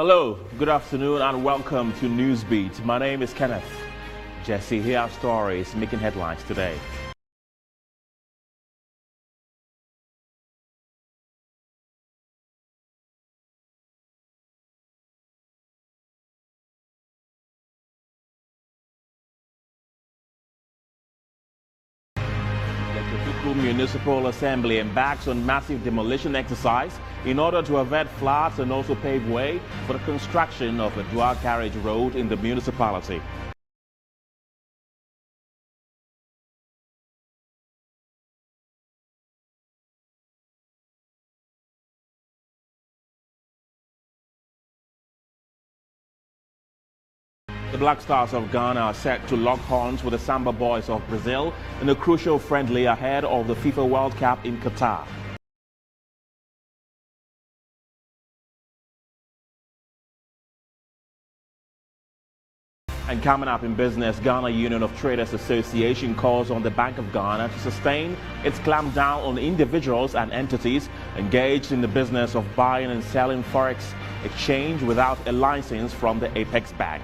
Hello, good afternoon and welcome to Newsbeat. My name is Kenneth Jesse. Here are stories making headlines today. The Municipal Assembly embarks on massive demolition exercise in order to avert floods and also pave way for the construction of a dual carriage road in the municipality. The Black Stars of Ghana are set to lock horns with the Samba Boys of Brazil in a crucial friendly ahead of the FIFA World Cup in Qatar. And coming up in business, Ghana Union of Traders Association calls on the Bank of Ghana to sustain its clampdown on individuals and entities engaged in the business of buying and selling forex exchange without a license from the Apex Bank.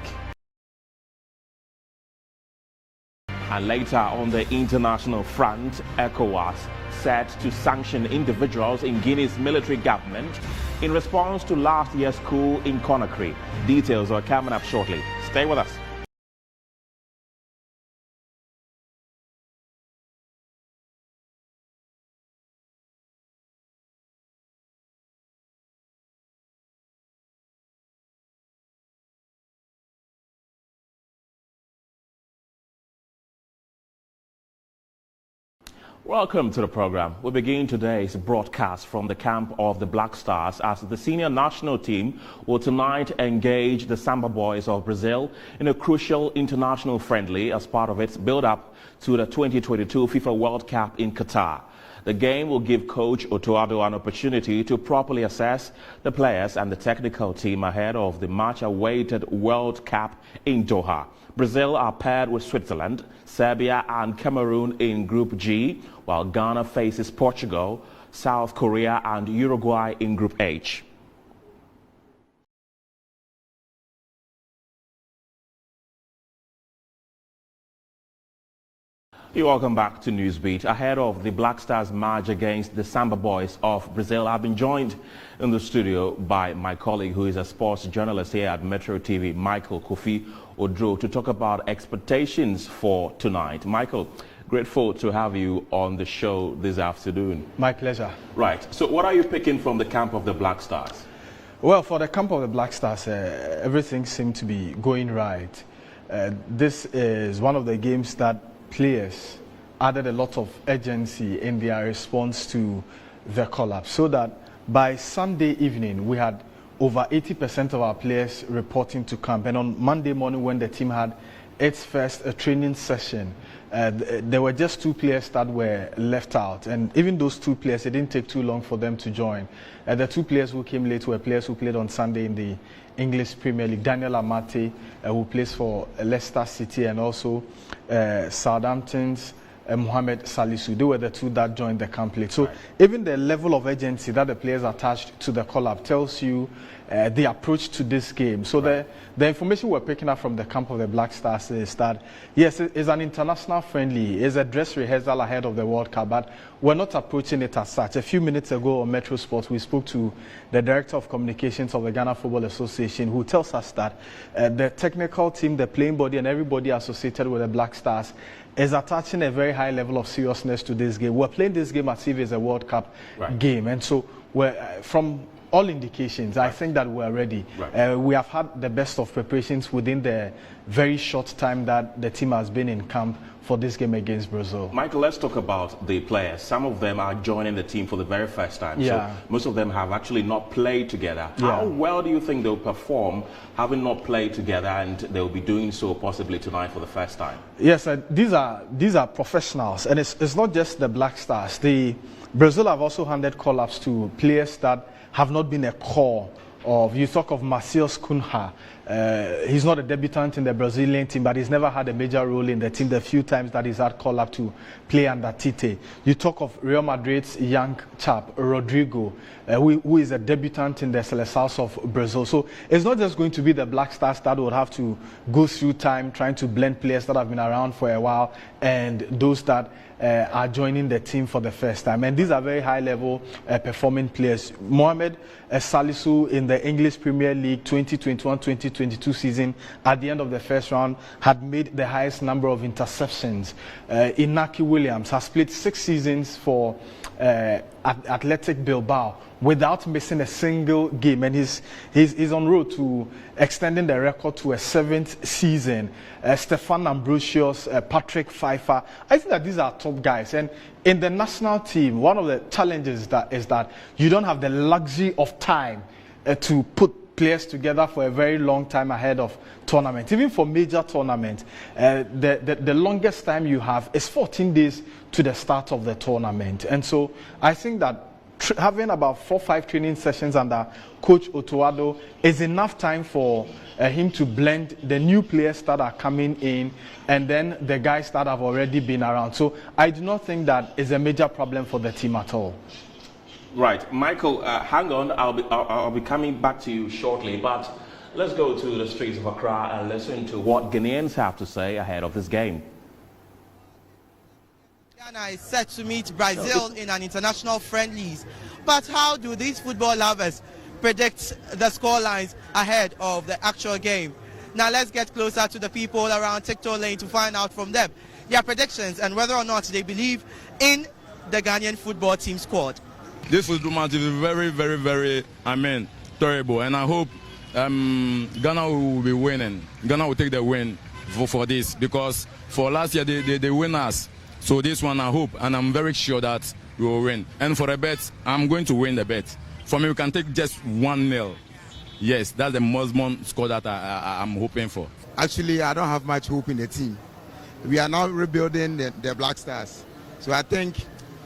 And later on the international front, ECOWAS set to sanction individuals in Guinea's military government in response to last year's coup in Conakry. Details are coming up shortly. Stay with us. Welcome to the program. We begin today's broadcast from the camp of the Black Stars as the senior national team will tonight engage the Samba Boys of Brazil in a crucial international friendly as part of its build-up to the 2022 FIFA World Cup in Qatar. The game will give coach Otoado an opportunity to properly assess the players and the technical team ahead of the much-awaited World Cup in Doha. Brazil are paired with Switzerland, Serbia and Cameroon in Group G, while Ghana faces Portugal, South Korea and Uruguay in Group H. You're welcome back to Newsbeat. Ahead of the Black Stars match against the Samba Boys of Brazil, I've been joined in the studio by my colleague who is a sports journalist here at Metro TV, Michael Kofi Odro, to talk about expectations for tonight. Michael, grateful to have you on the show this afternoon. My pleasure. Right. So what are you picking from the camp of the Black Stars? Well, for the camp of the Black Stars, everything seemed to be going right. This is one of the games that players added a lot of urgency in their response to the collapse, so that by Sunday evening we had over 80% of our players reporting to camp, and on Monday morning when the team had its first training session, there were just 2 players that were left out, and even those 2 players, it didn't take too long for them to join. The 2 players who came late were players who played on Sunday in the English Premier League. Daniel Amate, who plays for Leicester City, and also Southampton's Mohamed Salisu. They were the 2 that joined the camp late. So even the level of urgency that the players attached to the call-up tells you the approach to this game. So the information we're picking up from the camp of the Black Stars is that, yes, it's an international friendly, it's a dress rehearsal ahead of the World Cup, but we're not approaching it as such. A few minutes ago on Metro Sports, we spoke to the Director of Communications of the Ghana Football Association, who tells us that the technical team, the playing body, and everybody associated with the Black Stars is attaching a very high level of seriousness to this game. We're playing this game as if it's a World Cup game, and so we're from all indications, I think that we're ready. We have had the best of preparations within the very short time that the team has been in camp for this game against Brazil. Michael, let's talk about the players. Some of them are joining the team for the very first time. So most of them have actually not played together. How well do you think they'll perform having not played together, and they'll be doing so possibly tonight for the first time? Yes, these are professionals, and it's not just the Black Stars. Brazil have also handed call-ups to players that have not been a core of. You talk of Macias Cunha, He's not a debutant in the Brazilian team, but he's never had a major role in the team the few times that he's had call up to play under Tite. You talk of Real Madrid's young chap, Rodrigo, who is a debutant in the Seleções of Brazil. So it's not just going to be the Black Stars that would have to go through time trying to blend players that have been around for a while and those that are joining the team for the first time. And these are very high-level performing players. Mohamed Salisu in the English Premier League 2021-2022 season, at the end of the first round, had made the highest number of interceptions. Inaki Williams has played 6 seasons for Athletic Bilbao without missing a single game, and he's on road to extending the record to a 7th season. Stefan Ambrosius, Patrick Pfeiffer. I think that these are top guys, and in the national team, one of the challenges is that you don't have the luxury of time to put players together for a very long time ahead of tournament. Even for major tournaments, the longest time you have is 14 days to the start of the tournament. And so I think that having about 4 or 5 training sessions under Coach Otoado is enough time for him to blend the new players that are coming in and then the guys that have already been around. So I do not think that is a major problem for the team at all. Right, Michael, hang on. I'll be coming back to you shortly, but let's go to the streets of Accra and listen to what Ghanaians have to say ahead of this game. Ghana is set to meet Brazil in an international friendlies. But how do these football lovers predict the scorelines ahead of the actual game? Now let's get closer to the people around TikTok Lane to find out from them their predictions and whether or not they believe in the Ghanaian football team squad. This football match is very, very, very, terrible. And I hope Ghana will be winning. Ghana will take the win for this, because for last year they win us. So this one I hope, and I'm very sure that we will win. And for a bet, I'm going to win the bet. For me, we can take just 1-0. Yes, that's the maximum score that I'm hoping for. Actually, I don't have much hope in the team. We are now rebuilding the Black Stars. So I think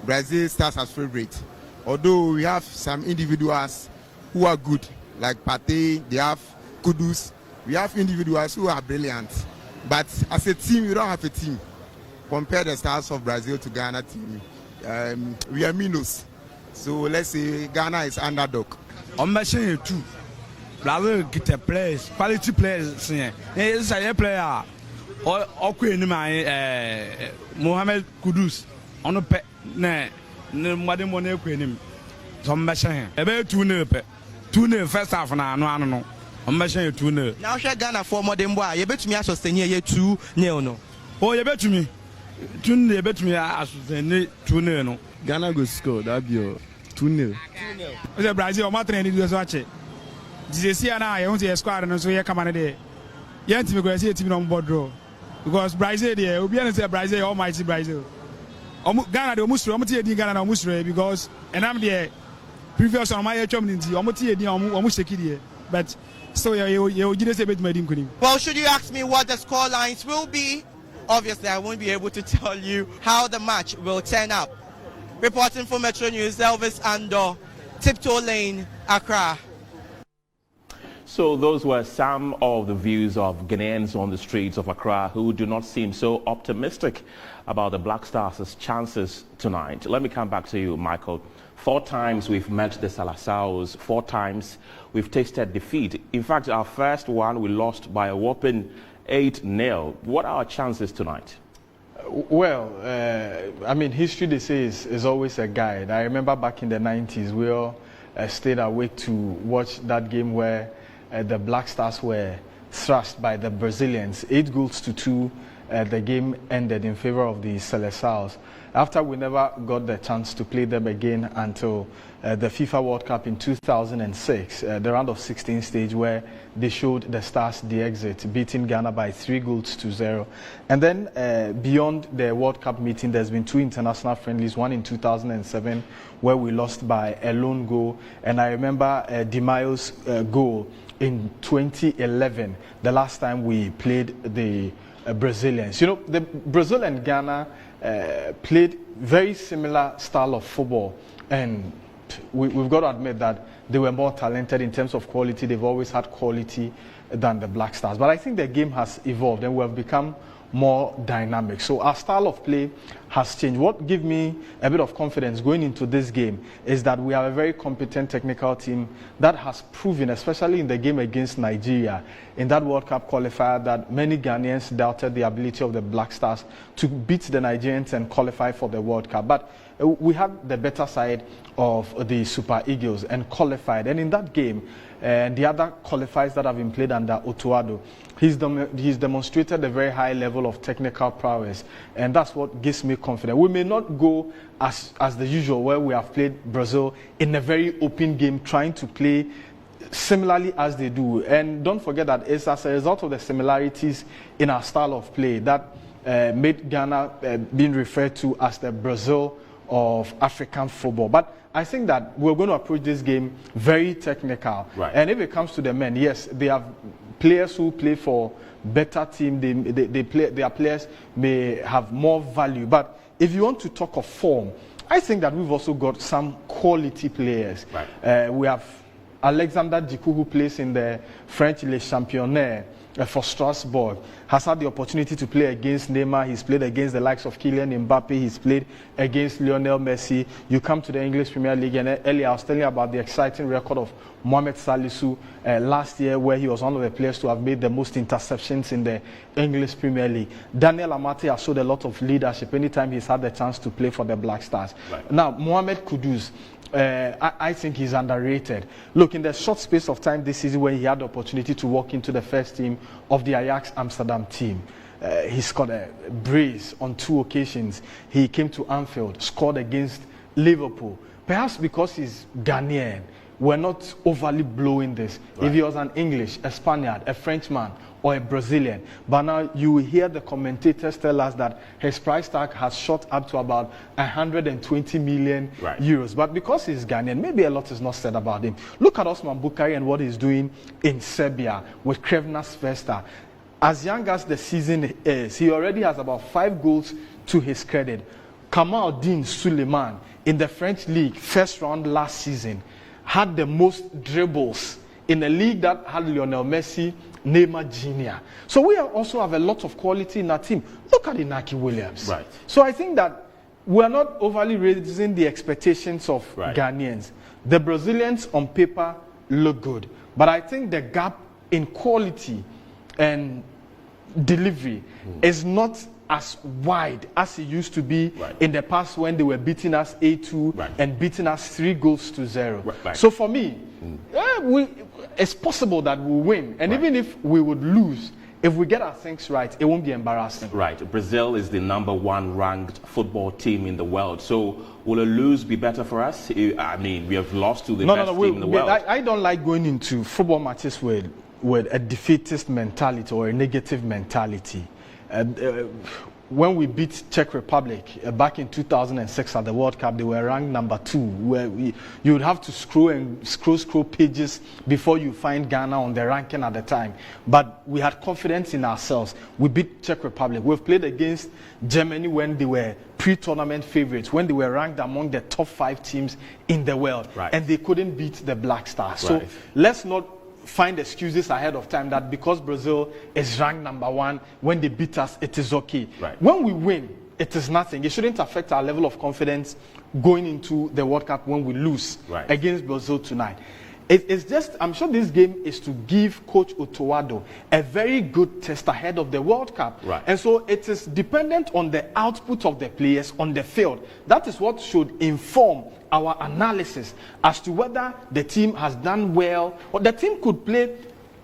Brazil starts as favorite. Although we have some individuals who are good, like Partey, they have Kudus. We have individuals who are brilliant. But as a team, we don't have a team. Compare the stars of Brazil to Ghana team. We are minus. So let's say Ghana is underdog. I'm mentioning too. Brazil get players, quality players. It's a player. Mohamed Kudus. On the pet, Madam Money Queen. Some mentioning about 2-0 first half now. No. I'm mentioning 2-0. Now, Ghana for more than boy. You bet me I sustain here 2-0. No. Oh, you bet me. 2-0 bet me I sustain 2-0. No. Ghana go score. That be 2-0. The Brazil, my training is watching. This year now, I want to squad and so here come on there. You team go see team on board draw because Brazil there. We be honest, Brazil, almighty Brazil. Ghana they almost Ghana almost because and I'm there. Previous on my community, almost here, but so you just a bit made. Well, should you ask me what the score lines will be, obviously I won't be able to tell you how the match will turn up. Reporting for Metro News, Elvis Andor, Tiptoe Lane, Accra. So those were some of the views of Ghanaians on the streets of Accra who do not seem so optimistic about the Black Stars' chances tonight. Let me come back to you, Michael. 4 times we've met the Seleções, 4 times we've tasted defeat. In fact, our first one we lost by a whopping 8-0. What are our chances tonight? Well, I mean, history, they say, is always a guide. I remember back in the 90s, we all stayed awake to watch that game where the Black Stars were thrashed by the Brazilians, 8-2. The game ended in favor of the Seleções. After we never got the chance to play them again until the FIFA World Cup in 2006, the round of 16 stage where they showed the Stars the exit, beating Ghana by 3-0. And then beyond the World Cup meeting, there's been 2 international friendlies, one in 2007 where we lost by a lone goal, and I remember Di Maio's goal in 2011, the last time we played the Brazilians. You know, the Brazil and Ghana played very similar style of football, and we've got to admit that they were more talented in terms of quality. They've always had quality than the Black Stars. But I think the game has evolved and we have become more dynamic. So our style of play has changed. What gives me a bit of confidence going into this game is that we have a very competent technical team that has proven, especially in the game against Nigeria, in that World Cup qualifier, that many Ghanaians doubted the ability of the Black Stars to beat the Nigerians and qualify for the World Cup. But we had the better side of the Super Eagles and qualified. And in that game, the other qualifiers that have been played under Otuado, he's demonstrated a very high level of technical prowess, and that's what gives me confidence. We may not go as the usual, where we have played Brazil in a very open game, trying to play similarly as they do. And don't forget that it's as a result of the similarities in our style of play that made Ghana being referred to as the Brazil of African football. But I think that we're going to approach this game very technical. Right. And if it comes to the men, yes, they have players who play for better team. Their players may have more value. But if you want to talk of form, I think that we've also got some quality players. Right. We have Alexander Djiku, who plays in the French Le Championnat for Strasbourg, has had the opportunity to play against Neymar. He's played against the likes of Kylian Mbappe. He's played against Lionel Messi. You come to the English Premier League, and earlier I was telling you about the exciting record of Mohamed Salisu last year, where he was one of the players to have made the most interceptions in the English Premier League. Daniel Amate has showed a lot of leadership anytime he's had the chance to play for the Black Stars. Right. Now, Mohamed Kudus, I think he's underrated. Look, in the short space of time this season when he had the opportunity to walk into the first team of the Ajax Amsterdam team, he scored a brace on 2 occasions. He came to Anfield, scored against Liverpool. Perhaps because he's Ghanaian, we're not overly blowing this. Right. If he was an English, a Spaniard, a Frenchman, or a Brazilian. But now you will hear the commentators tell us that his price tag has shot up to about 120 million euros. But because he's Ghanaian, maybe a lot is not said about him. Look at Osman Bukari and what he's doing in Serbia with Crvena Zvezda. As young as the season is, he already has about 5 goals to his credit. Kamaldeen Suleiman in the French league, first round last season, had the most dribbles in a league that had Lionel Messi, Neymar Jr. So we also have a lot of quality in our team. Look at Inaki Williams. Right. So I think that we are not overly raising the expectations of Ghanaians. The Brazilians on paper look good, but I think the gap in quality and delivery is not as wide as it used to be in the past when they were beating us 8-2 and beating us 3-0. So for me, it's possible that we'll win. And even if we would lose, if we get our things right, it won't be embarrassing. Right. Brazil is the #1 ranked football team in the world. So will a lose be better for us? I mean, we have lost to the best team in the world. I don't like going into football matches with a defeatist mentality or a negative mentality. When we beat Czech Republic back in 2006 at the World Cup, they were ranked #2. Where you would have to scroll pages before you find Ghana on the ranking at the time. But we had confidence in ourselves. We beat Czech Republic. We've played against Germany when they were pre-tournament favorites, when they were ranked among the top 5 teams in the world, and they couldn't beat the Black Stars. So let's not find excuses ahead of time that because Brazil is ranked #1, when they beat us, it is okay. When we win, it is nothing. It shouldn't affect our level of confidence going into the World Cup when we lose against Brazil tonight. It's just, I'm sure this game is to give Coach Otuado a very good test ahead of the World Cup. And so it is dependent on the output of the players on the field. That is what should inform our analysis as to whether the team has done well or the team could play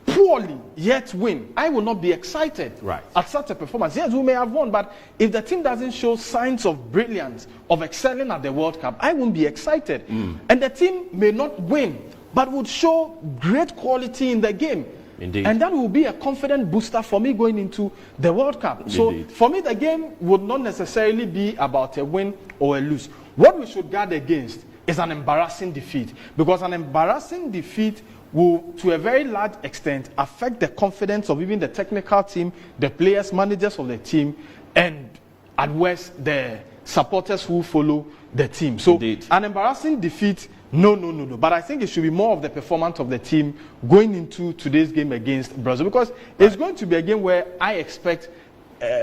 poorly yet win. I will not be excited at such a performance. Yes, we may have won, but if the team doesn't show signs of brilliance, of excelling at the World Cup, I won't be excited. And the team may not win, but would show great quality in the game. Indeed. And that will be a confident booster for me going into the World Cup. Indeed. So for me, the game would not necessarily be about a win or a lose. What we should guard against is an embarrassing defeat, because an embarrassing defeat will, to a very large extent, affect the confidence of even the technical team, the players, managers of the team, and at worst, the supporters who follow the team. So an embarrassing defeat No. But I think it should be more of the performance of the team going into today's game against Brazil, because it's going to be a game where I expect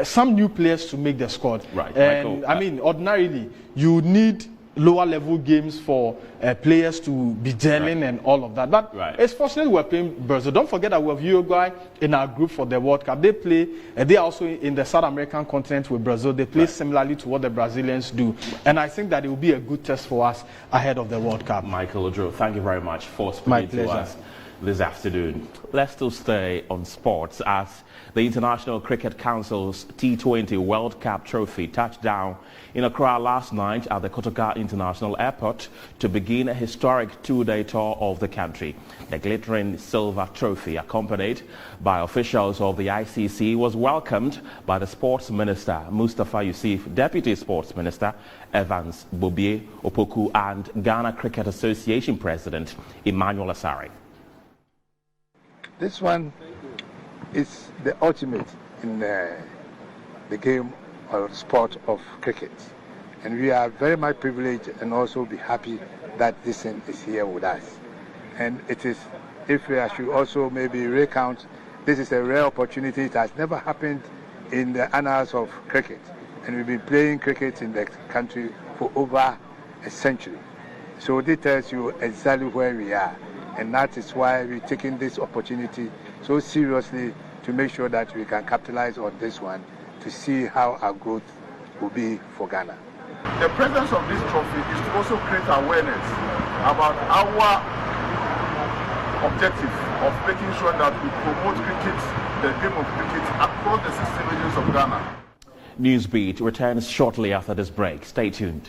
some new players to make the squad. Right. And Michael, I mean, ordinarily, you need lower level games for players to be gelling and all of that. But it's fortunate we're playing Brazil. Don't forget that we have Uruguay in our group for the World Cup. They play, they are also in the South American continent with Brazil. They play similarly to what the Brazilians do. And I think that it will be a good test for us ahead of the World Cup. Michael Odro, thank you very much for speaking to us this afternoon. Let's still stay on sports as the International Cricket Council's T20 World Cup trophy touched down in Accra last night at the Kotoka International Airport to begin a historic two-day tour of the country. The glittering silver trophy, accompanied by officials of the ICC, was welcomed by the Sports Minister, Mustafa Yusuf, Deputy Sports Minister, Evans Bobie Opoku, and Ghana Cricket Association President, Emmanuel Asare. This one is the ultimate in the game or sport of cricket. And we are very much privileged and also be happy that this thing is here with us. And it is, if I should also maybe recount, this is a rare opportunity. It has never happened in the annals of cricket. And we've been playing cricket in the country for over a century. So this tells you exactly where we are. And that is why we're taking this opportunity so seriously to make sure that we can capitalize on this one to see how our growth will be for Ghana. The presence of this trophy is to also create awareness about our objective of making sure that we promote cricket, the game of cricket, across the 16 regions of Ghana. Newsbeat returns shortly after this break. Stay tuned.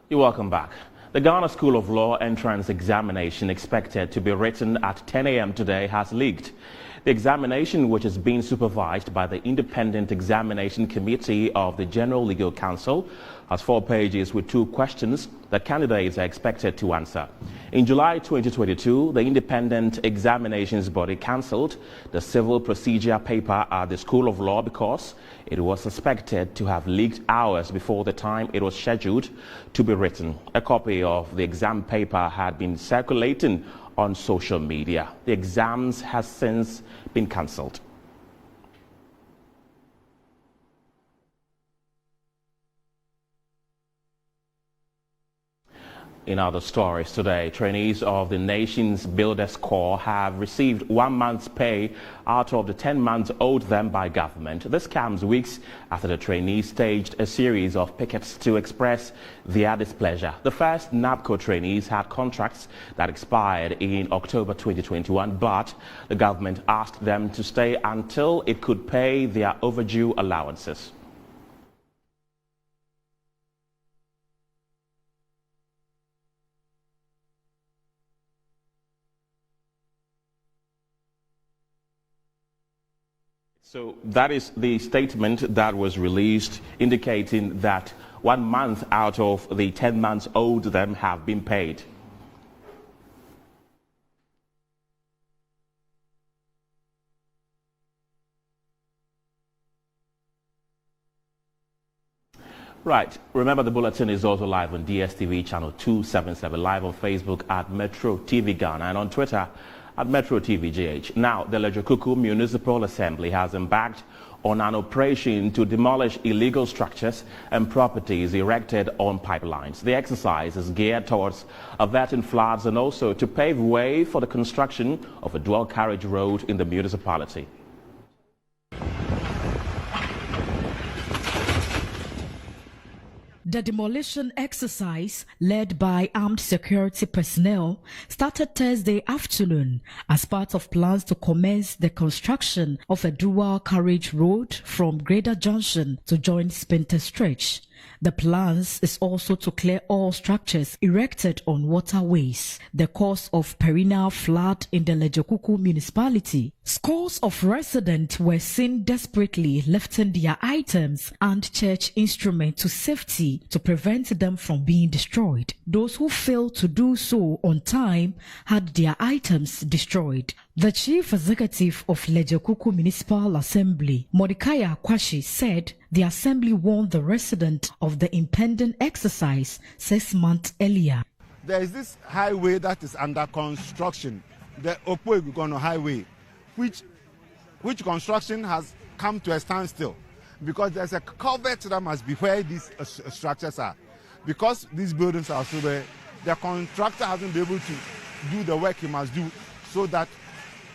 You're welcome back. The Ghana School of Law entrance examination expected to be written at 10 a.m. today has leaked. The examination, which is being supervised by the Independent Examination Committee of the General Legal Council, has 4 pages with 2 questions that candidates are expected to answer. In July 2022, the Independent Examinations Body cancelled the civil procedure paper at the School of Law because it was suspected to have leaked hours before the time it was scheduled to be written. A copy of the exam paper had been circulating on social media. The exams has since been cancelled. In other stories today, trainees of the nation's Builders Corps have received 1 month's pay out of the 10 months owed them by government. This comes weeks after the trainees staged a series of pickets to express their displeasure. The first NABCO trainees had contracts that expired in October 2021, but the government asked them to stay until it could pay their overdue allowances. So that is the statement that was released, indicating that 1 month out of the 10 months owed them have been paid. Right. Remember, the bulletin is also live on DSTV channel 277, live on Facebook at Metro TV Ghana, and on Twitter at Metro TV GH. Now, the Lejokuku Municipal Assembly has embarked on an operation to demolish illegal structures and properties erected on pipelines. The exercise is geared towards averting floods and also to pave way for the construction of a dual carriage road in the municipality. The demolition exercise, led by armed security personnel, started Thursday afternoon as part of plans to commence the construction of a dual carriage road from Grader Junction to join Spinter Stretch. The plans is also to clear all structures erected on waterways, the cause of perennial flood in the Lejokuku municipality. Scores of residents were seen desperately lifting their items and church instruments to safety to prevent them from being destroyed. Those who failed to do so on time had their items destroyed. The chief executive of Lejokuku Municipal Assembly, Mordecai Akwashi, said the assembly warned the resident of the impending exercise 6 months earlier. There is this highway that is under construction, the Opoegugono Highway, which construction has come to a standstill because there's a culvert that must be where these structures are. Because these buildings are so there, the contractor hasn't been able to do the work he must do so that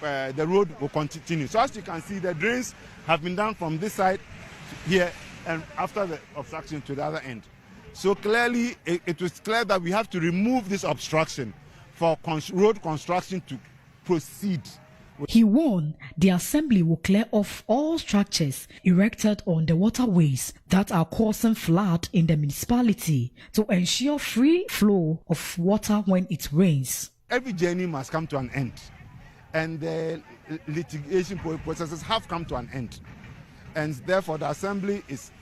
the road will continue. So as you can see, the drains have been done from this side here and after the obstruction to the other end. So clearly, it was clear that we have to remove this obstruction for road construction to proceed. He warned the assembly will clear off all structures erected on the waterways that are causing flood in the municipality to ensure free flow of water when it rains. Every journey must come to an end, and the litigation processes have come to an end. And therefore, the assembly is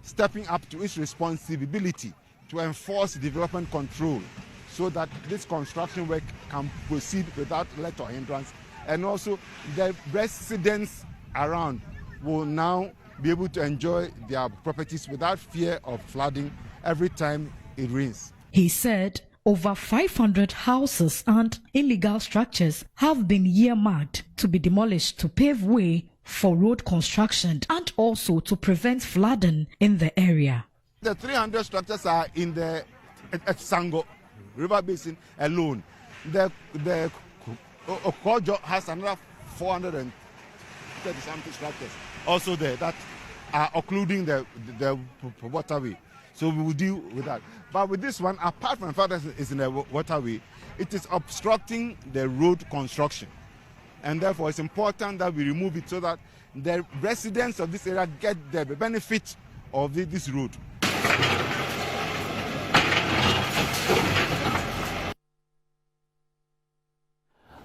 stepping up to its responsibility to enforce development control so that this construction work can proceed without let or hindrance. And also, the residents around will now be able to enjoy their properties without fear of flooding every time it rains. He said over 500 houses and illegal structures have been earmarked to be demolished to pave way for road construction and also to prevent flooding in the area. The 300 structures are in the Sango River Basin alone. The Okojo has another 430-something structures also there that are occluding the waterway. So we will deal with that. But with this one, apart from the fact that it's in the waterway, it is obstructing the road construction. And therefore, it's important that we remove it so that the residents of this area get the benefit of this road.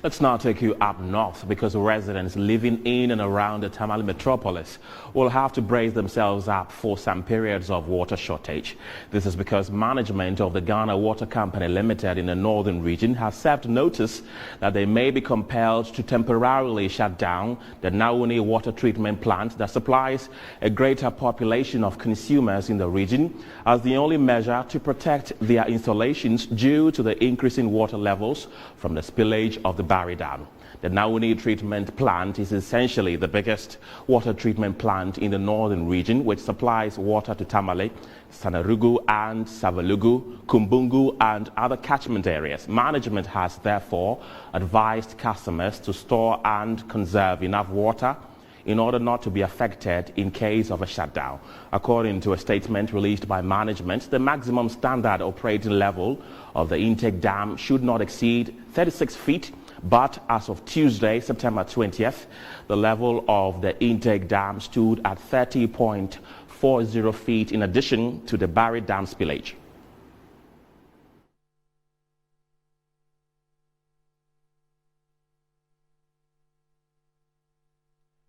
Let's now take you up north because residents living in and around the Tamale metropolis will have to brace themselves up for some periods of water shortage. This is because management of the Ghana Water Company Limited in the northern region has served notice that they may be compelled to temporarily shut down the Nauni water treatment plant that supplies a greater population of consumers in the region as the only measure to protect their installations due to the increasing water levels from the spillage of the Barry Dam. The Nauni treatment plant is essentially the biggest water treatment plant in the northern region, which supplies water to Tamale, Sanarugu and Savalugu, Kumbungu and other catchment areas. Management has therefore advised customers to store and conserve enough water in order not to be affected in case of a shutdown. According to a statement released by management, the maximum standard operating level of the intake dam should not exceed 36 feet, but as of Tuesday, September 20th, the level of the intake dam stood at 30.40 feet in addition to the Barry Dam spillage.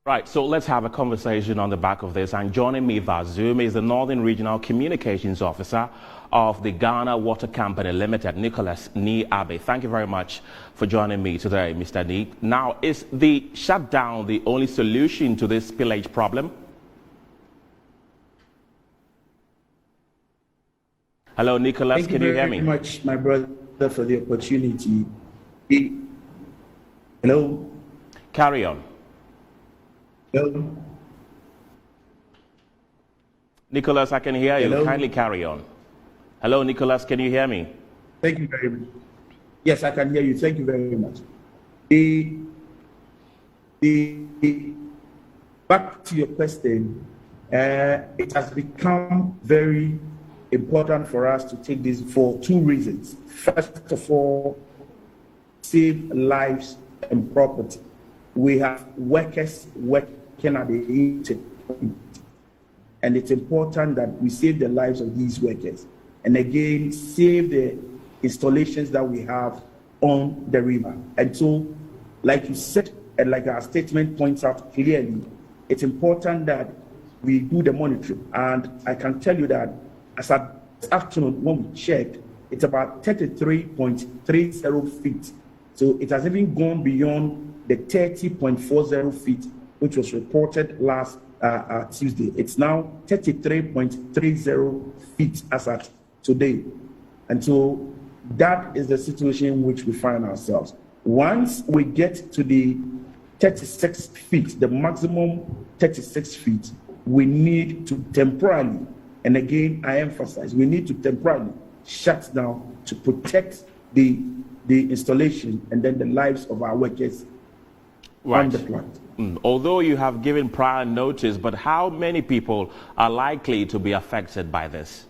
Right, so let's have a conversation on the back of this. And joining me via Zoom is the Northern Regional Communications Officer of the Ghana Water Company Limited, Nicholas Ni Abe. Thank you very much for joining me today, Mr. Ni. Now, is the shutdown the only solution to this spillage problem? Hello, Nicholas, can you hear me? Thank you very much, my brother, for the opportunity. Hello? Carry on. Hello? Nicholas, I can hear you. Hello? Kindly carry on. Hello, Nicholas, can you hear me? Thank you very much. Yes, I can hear you. Thank you very much. Back to your question, it has become very important for us to take this for two reasons. First of all, save lives and property. We have workers working at the intake, and it's important that we save the lives of these workers. And again, save the installations that we have on the river. And so, like you said, and like our statement points out clearly, it's important that we do the monitoring. And I can tell you that as at this afternoon, when we checked, it's about 33.30 feet. So it has even gone beyond the 30.40 feet, which was reported last Tuesday. It's now 33.30 feet as at today. And so that is the situation in which we find ourselves. Once we get to the 36 feet, the maximum 36 feet, we need to temporarily, and again, I emphasize, we need to temporarily shut down to protect the installation and then the lives of our workers on the plant. Although you have given prior notice, but how many people are likely to be affected by this?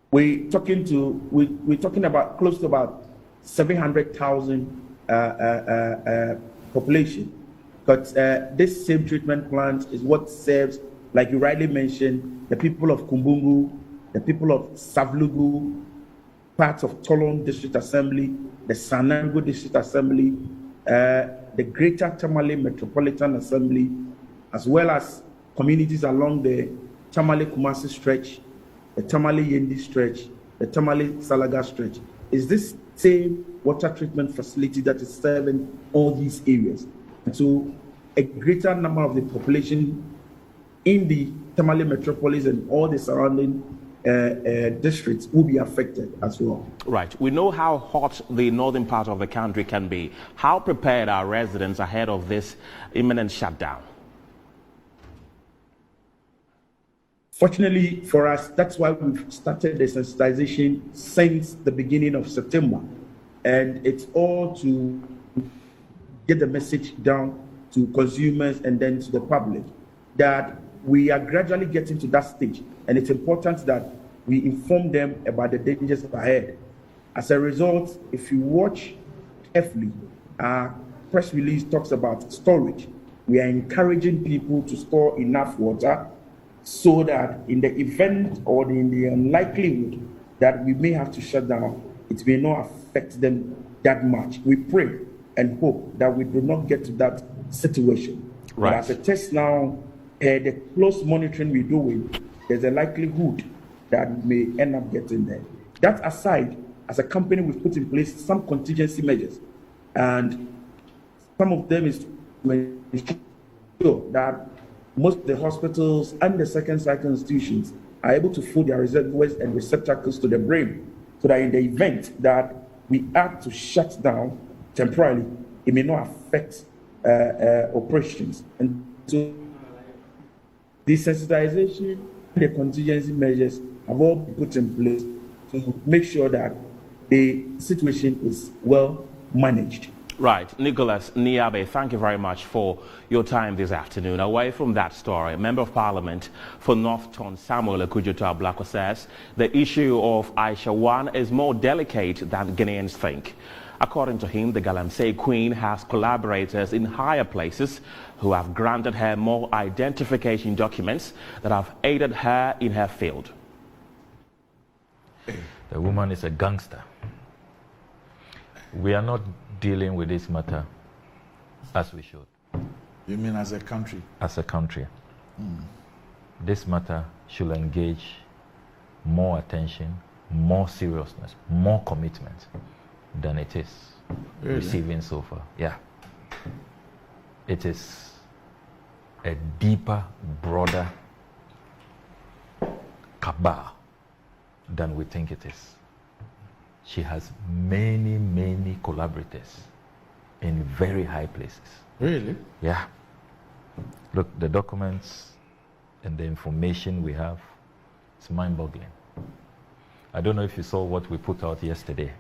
We're talking about close to about 700,000 population. But this same treatment plant is what serves, like you rightly mentioned, the people of Kumbungu, the people of Savlugu, parts of Tolon District Assembly, the Sanango District Assembly, the Greater Tamale Metropolitan Assembly, as well as communities along the Tamale-Kumasi stretch, the Tamale-Yendi stretch, the Tamale-Salaga stretch. Is this same water treatment facility that is serving all these areas? And so a greater number of the population in the Tamale metropolis and all the surrounding districts will be affected as well. Right. We know how hot the northern part of the country can be. How prepared are residents ahead of this imminent shutdown? Fortunately for us, that's why we've started the sensitization since the beginning of September. And it's all to get the message down to consumers and then to the public that we are gradually getting to that stage. And it's important that we inform them about the dangers ahead. As a result, if you watch carefully, our press release talks about storage. We are encouraging people to store enough water so that in the event or in the unlikelihood that we may have to shut down, it may not affect them that much. We pray and hope that we do not get to that situation. Right. But as a test now, the close monitoring we're doing, there's a likelihood that we may end up getting there. That aside, as a company, we've put in place some contingency measures, and some of them is to ensure that most of the hospitals and the second cycle institutions are able to fill their reservoirs and receptacles to the brim, so that in the event that we have to shut down temporarily, it may not affect operations. And so the sensitization and the contingency measures have all been put in place to make sure that the situation is well managed. Right. Nicholas Niabe, thank you very much for your time this afternoon. Away from that story, Member of Parliament for North Ton Samuel Akujoto Ablako says the issue of Aisha 1 is more delicate than Ghanaians think. According to him, the Galamsey Queen has collaborators in higher places who have granted her more identification documents that have aided her in her field. The woman is a gangster. We are not dealing with this matter as we should. You mean as a country? As a country. This matter should engage more attention, more seriousness, more commitment than it is receiving so far. Yeah. It is a deeper, broader cabal than we think it is. She has many, many collaborators in very high places. Really? Yeah. Look, the documents and the information we have, it's mind-boggling. I don't know if you saw what we put out yesterday.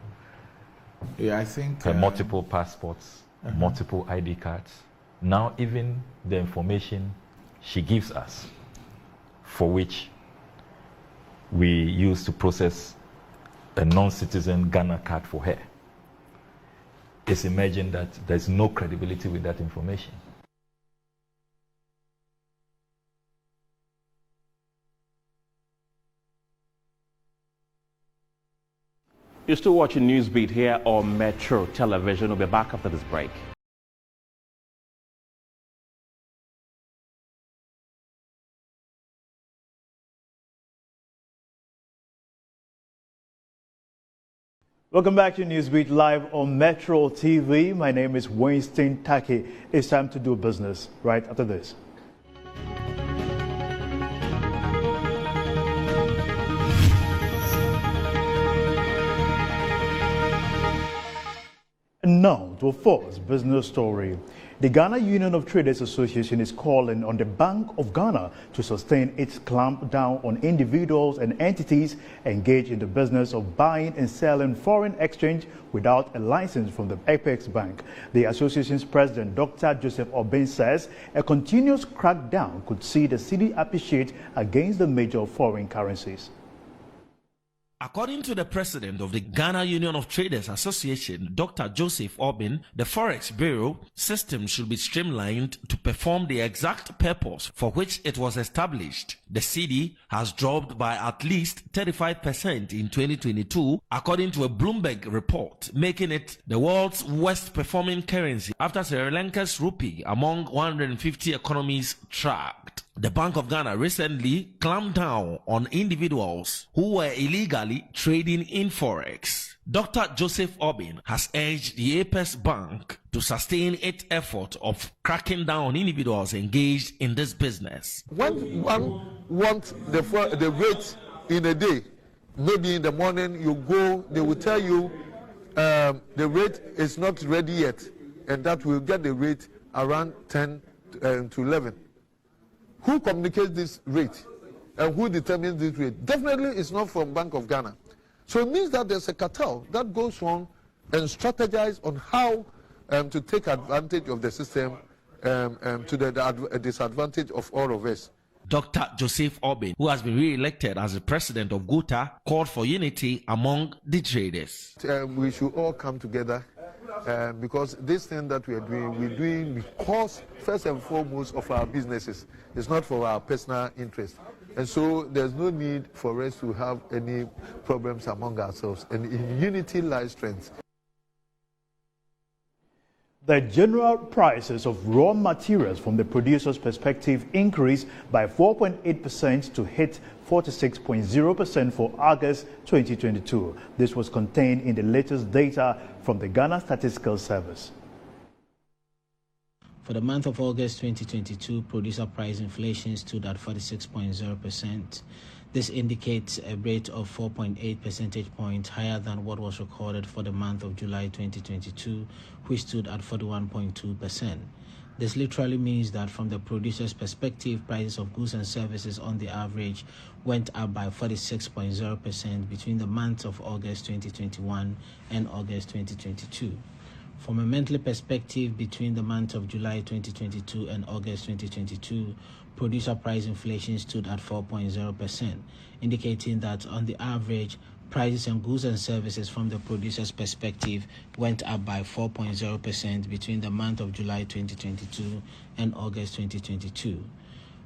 Yeah, I think... Her multiple passports, multiple ID cards. Now even the information she gives us, for which we use to process a non-citizen Ghana card for her, it's emerging that there's no credibility with that information. You're still watching Newsbeat here on Metro Television. We'll be back after this break. Welcome back to Newsbeat live on Metro TV. My name is Winston Taki. It's time to do business right after this. And now to a first business story. The Ghana Union of Traders Association is calling on the Bank of Ghana to sustain its clamp down on individuals and entities engaged in the business of buying and selling foreign exchange without a license from the Apex Bank. The association's president, Dr. Joseph Obin, says a continuous crackdown could see the cedi appreciate against the major foreign currencies. According to the president of the Ghana Union of Traders Association, Dr. Joseph Obin, the Forex Bureau system should be streamlined to perform the exact purpose for which it was established. The cedi has dropped by at least 35% in 2022, according to a Bloomberg report, making it the world's worst performing currency after Sri Lanka's rupee among 150 economies tracked. The Bank of Ghana recently clamped down on individuals who were illegally trading in Forex. Dr. Joseph Obin has urged the Apex Bank to sustain its effort of cracking down on individuals engaged in this business. When one wants the rate in a day, maybe in the morning you go, they will tell you the rate is not ready yet, and that will get the rate around 10 to 11. Who communicates this rate and who determines this rate? Definitely it's not from Bank of Ghana. So it means that there's a cartel that goes on and strategize on how to take advantage of the system to the disadvantage of all of us. Dr. Joseph Obin, who has been re-elected as the president of GUTA, called for unity among the traders. We should all come together because this thing that we're doing because first and foremost of our businesses. It's not for our personal interest. And so there's no need for us to have any problems among ourselves. And in unity lies strength. The general prices of raw materials from the producer's perspective increased by 4.8% to hit 46.0% for August 2022. This was contained in the latest data from the Ghana Statistical Service. For the month of August 2022, producer price inflation stood at 46.0%. This indicates a rate of 4.8 percentage points higher than what was recorded for the month of July 2022, which stood at 41.2%. This literally means that from the producer's perspective, prices of goods and services on the average went up by 46.0% between the months of August 2021 and August 2022. From a monthly perspective, between the months of July 2022 and August 2022, producer price inflation stood at 4.0%, indicating that on the average, prices on goods and services from the producer's perspective went up by 4.0% between the month of July 2022 and August 2022.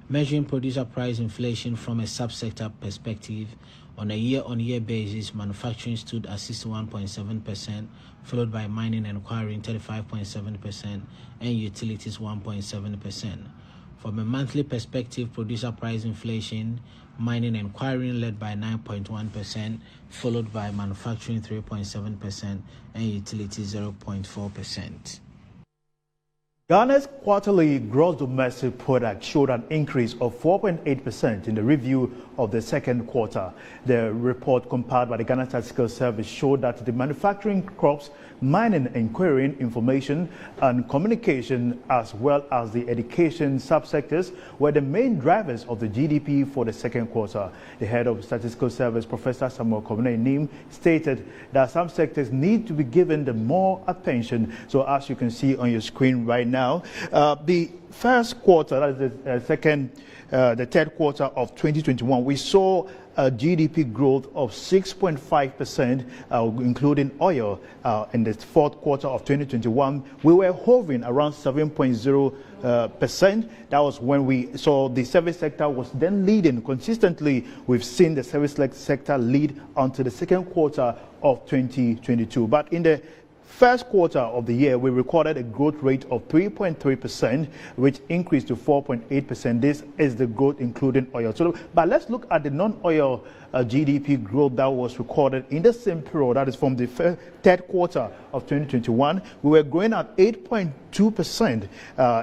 Measuring producer price inflation from a subsector perspective, on a year-on-year basis, manufacturing stood at 61.7%, followed by mining and quarrying 35.7%, and utilities 1.7%. From a monthly perspective, producer price inflation, mining and quarrying led by 9.1%, followed by manufacturing 3.7%, and utilities 0.4%. Ghana's quarterly gross domestic product showed an increase of 4.8% in the review of the second quarter. The report compiled by the Ghana Statistical Service showed that the manufacturing, crops, mining and quarrying, information and communication, as well as the education subsectors were the main drivers of the GDP for the second quarter. The head of the Statistical Service, Professor Samuel Kobene-Nim, stated that some sectors need to be given the more attention. So as you can see on your screen right now, the first quarter, that is the third quarter of 2021, we saw a GDP growth of 6.5%, including oil. In the fourth quarter of 2021, we were hovering around 7.0 That was when we saw the service sector was then leading. Consistently, we've seen the service sector lead until the second quarter of 2022. But in the first quarter of the year, we recorded a growth rate of 3.3%, which increased to 4.8%. This is the growth including oil. But let's look at the non-oil GDP growth that was recorded in the same period. That is from the third quarter of 2021. We were growing at 8.2%.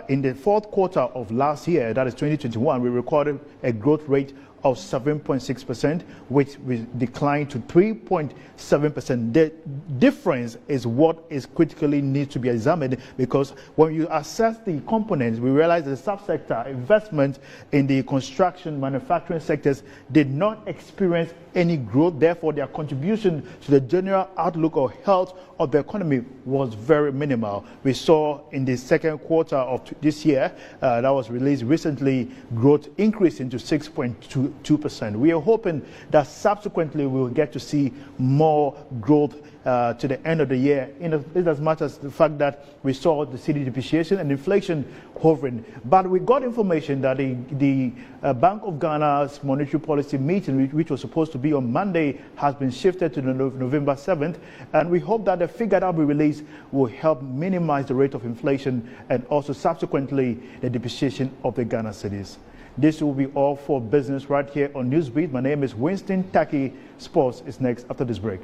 In the fourth quarter of last year, that is 2021, we recorded a growth rate of 7.6%, which declined to 3.7%. The difference is what is critically needs to be examined, because when you assess the components, we realize the subsector investment in the construction, manufacturing sectors did not experience any growth. Therefore, their contribution to the general outlook or health of the economy was very minimal. We saw in the second quarter of this year, that was released recently, growth increasing to 6.2%. We are hoping that subsequently we will get to see more growth to the end of the year, in as much as the fact that we saw the cedi depreciation and inflation hovering. But we got information that the Bank of Ghana's monetary policy meeting, which was supposed to be on Monday, has been shifted to November 7th. And we hope that the figure that will be released will help minimize the rate of inflation and also subsequently the depreciation of the Ghana cedis. This will be all for business right here on Newsbeat. My name is Winston Taki. Sports is next after this break.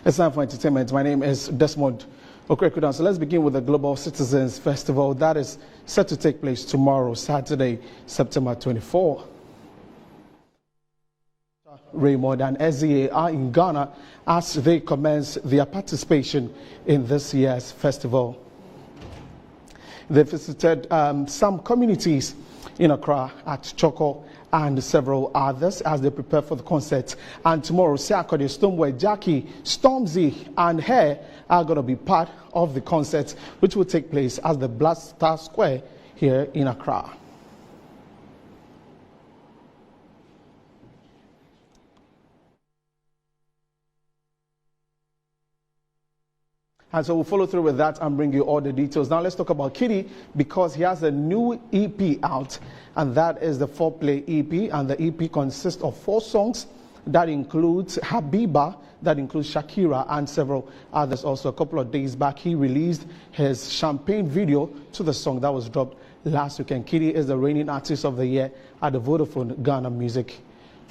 It's time for entertainment. My name is Desmond Okrekudan. So let's begin with the Global Citizens Festival that is set to take place tomorrow, Saturday, September 24. Raymond and SZA are in Ghana as they commence their participation in this year's festival. They visited some communities in Accra, at Choco, and several others as they prepare for the concert. And tomorrow, Siakode, Stoneway, Jackie, Stormzy, and Hair are going to be part of the concert, which will take place at the Black Star Square here in Accra. And so we'll follow through with that and bring you all the details. Now let's talk about Kitty, because he has a new EP out, and that is the 4-play EP. And the EP consists of 4 songs. That includes Habiba, that includes Shakira, and several others. Also, a couple of days back, he released his Champagne video to the song that was dropped last weekend. Kitty is the reigning artist of the year at the Vodafone Ghana Music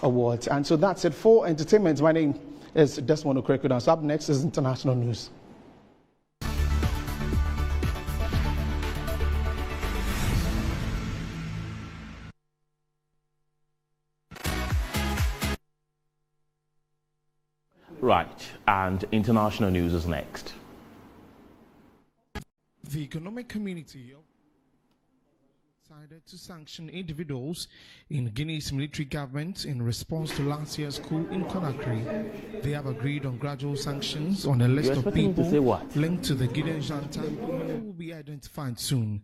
Awards. And so that's it for entertainment. My name is Desmond Okrekudan. So up next is international news. Right, and international news is next. The economic community decided to sanction individuals in Guinea's military government in response to last year's coup in Conakry. They have agreed on gradual sanctions on a list of people linked to the Guinean junta who will be identified soon.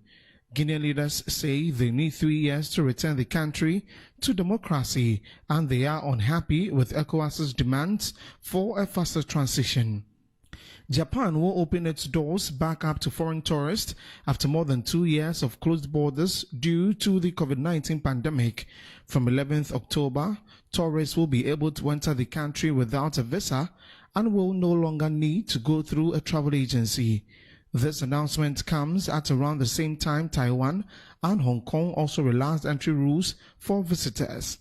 Guinean leaders say they need 3 years to return the country to democracy, and they are unhappy with ECOWAS's demands for a faster transition. Japan will open its doors back up to foreign tourists after more than 2 years of closed borders due to the COVID-19 pandemic. From 11th October, tourists will be able to enter the country without a visa and will no longer need to go through a travel agency. This announcement comes at around the same time Taiwan and Hong Kong also relaxed entry rules for visitors.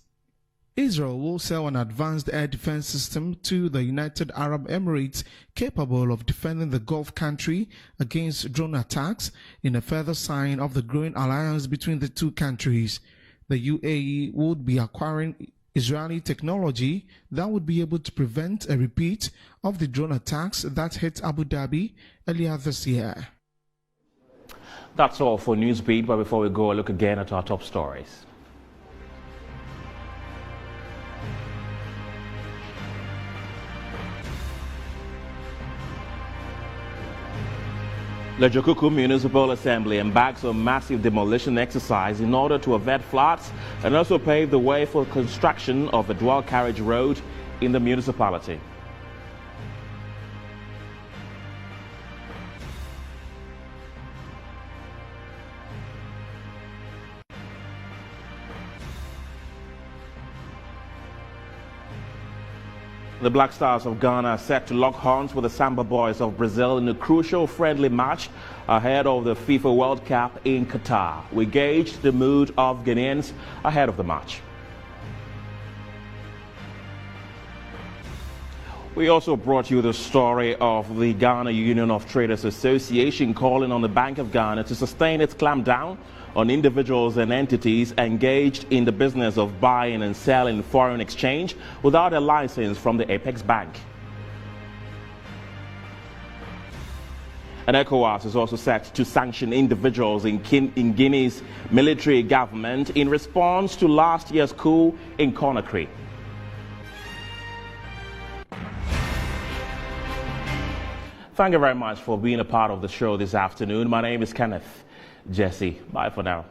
Israel will sell an advanced air defense system to the United Arab Emirates capable of defending the Gulf country against drone attacks, in a further sign of the growing alliance between the two countries. The UAE would be acquiring Israeli technology that would be able to prevent a repeat of the drone attacks that hit Abu Dhabi earlier this year. That's all for Newsbeat, but before we go, a look again at our top stories. The Jokuku Municipal Assembly embarks on massive demolition exercise in order to avert floods and also pave the way for construction of a dual carriage road in the municipality. The Black Stars of Ghana are set to lock horns with the Samba Boys of Brazil in a crucial friendly match ahead of the FIFA World Cup in Qatar. We gauged the mood of Ghanaians ahead of the match. We also brought you the story of the Ghana Union of Traders Association calling on the Bank of Ghana to sustain its clampdown on individuals and entities engaged in the business of buying and selling foreign exchange without a license from the Apex Bank. And ECOWAS is also set to sanction individuals in Guinea's military government in response to last year's coup in Conakry. Thank you very much for being a part of the show this afternoon. My name is Kenneth Jesse. Bye for now.